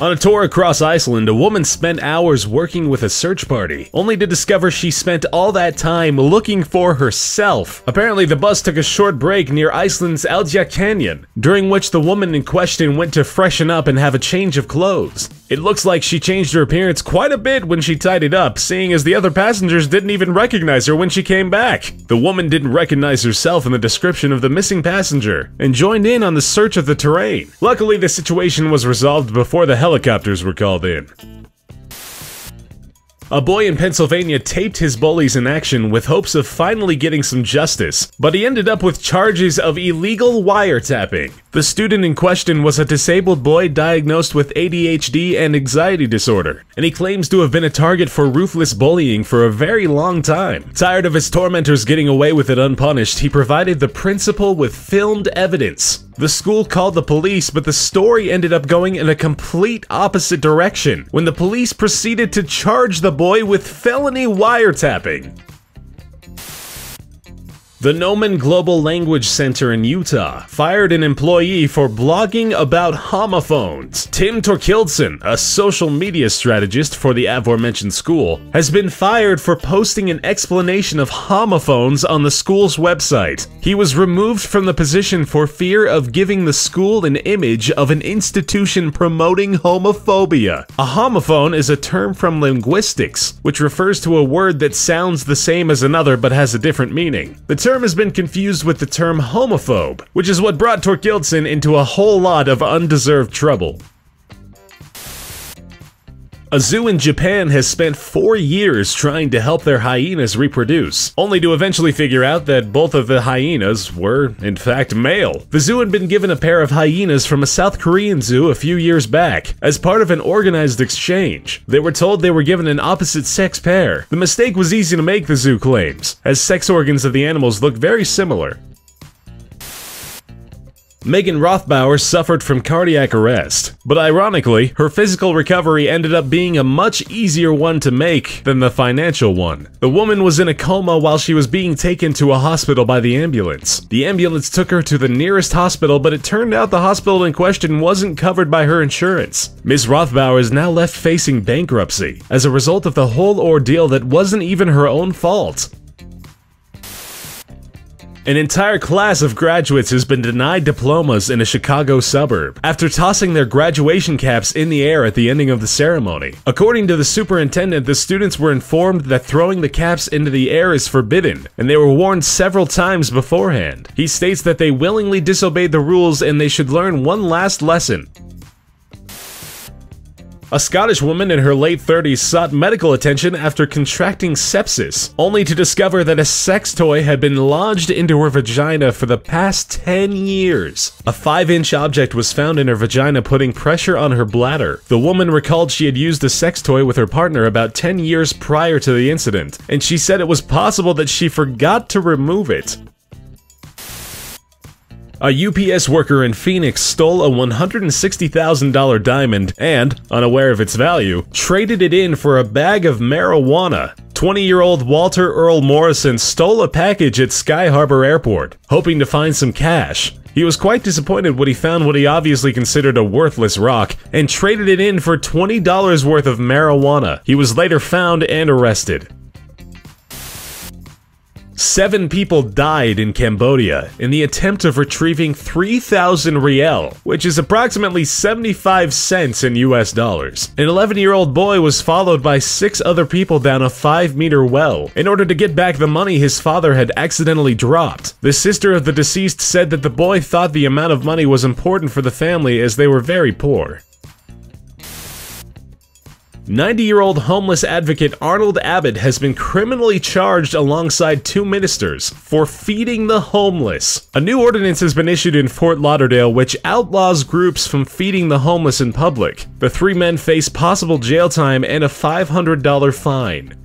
On a tour across Iceland, a woman spent hours working with a search party, only to discover she spent all that time looking for herself. Apparently, the bus took a short break near Iceland's Eldja Canyon, during which the woman in question went to freshen up and have a change of clothes. It looks like she changed her appearance quite a bit when she tidied up, seeing as the other passengers didn't even recognize her when she came back. The woman didn't recognize herself in the description of the missing passenger, and joined in on the search of the terrain. Luckily, the situation was resolved before the helicopters were called in. A boy in Pennsylvania taped his bullies in action with hopes of finally getting some justice, but he ended up with charges of illegal wiretapping. The student in question was a disabled boy diagnosed with ADHD and anxiety disorder, and he claims to have been a target for ruthless bullying for a very long time. Tired of his tormentors getting away with it unpunished, he provided the principal with filmed evidence. The school called the police, but the story ended up going in a complete opposite direction when the police proceeded to charge the boy with felony wiretapping. The Nomen Global Language Center in Utah fired an employee for blogging about homophones. Tim Torkildsen, a social media strategist for the aforementioned school, has been fired for posting an explanation of homophones on the school's website. He was removed from the position for fear of giving the school an image of an institution promoting homophobia. A homophone is a term from linguistics, which refers to a word that sounds the same as another but has a different meaning. The term has been confused with the term homophobe, which is what brought Torkildsen into a whole lot of undeserved trouble. A zoo in Japan has spent 4 years trying to help their hyenas reproduce, only to eventually figure out that both of the hyenas were, in fact, male. The zoo had been given a pair of hyenas from a South Korean zoo a few years back, as part of an organized exchange. They were told they were given an opposite-sex pair. The mistake was easy to make, the zoo claims, as sex organs of the animals looked very similar. Megan Rothbauer suffered from cardiac arrest, but ironically, her physical recovery ended up being a much easier one to make than the financial one. The woman was in a coma while she was being taken to a hospital by the ambulance. The ambulance took her to the nearest hospital, but it turned out the hospital in question wasn't covered by her insurance. Ms. Rothbauer is now left facing bankruptcy as a result of the whole ordeal that wasn't even her own fault. An entire class of graduates has been denied diplomas in a Chicago suburb after tossing their graduation caps in the air at the ending of the ceremony. According to the superintendent, the students were informed that throwing the caps into the air is forbidden, and they were warned several times beforehand. He states that they willingly disobeyed the rules and they should learn one last lesson. A Scottish woman in her late 30s sought medical attention after contracting sepsis, only to discover that a sex toy had been lodged into her vagina for the past 10 years. A 5-inch object was found in her vagina, putting pressure on her bladder. The woman recalled she had used a sex toy with her partner about 10 years prior to the incident, and she said it was possible that she forgot to remove it. A UPS worker in Phoenix stole a $160,000 diamond and, unaware of its value, traded it in for a bag of marijuana. 20-year-old Walter Earl Morrison stole a package at Sky Harbor Airport, hoping to find some cash. He was quite disappointed when he found what he obviously considered a worthless rock and traded it in for $20 worth of marijuana. He was later found and arrested. 7 people died in Cambodia in the attempt of retrieving 3,000 riel, which is approximately 75 cents in US dollars. An 11-year-old boy was followed by 6 other people down a 5-meter well in order to get back the money his father had accidentally dropped. The sister of the deceased said that the boy thought the amount of money was important for the family as they were very poor. 90-year-old homeless advocate Arnold Abbott has been criminally charged alongside 2 ministers for feeding the homeless. A new ordinance has been issued in Fort Lauderdale which outlaws groups from feeding the homeless in public. The 3 men face possible jail time and a $500 fine.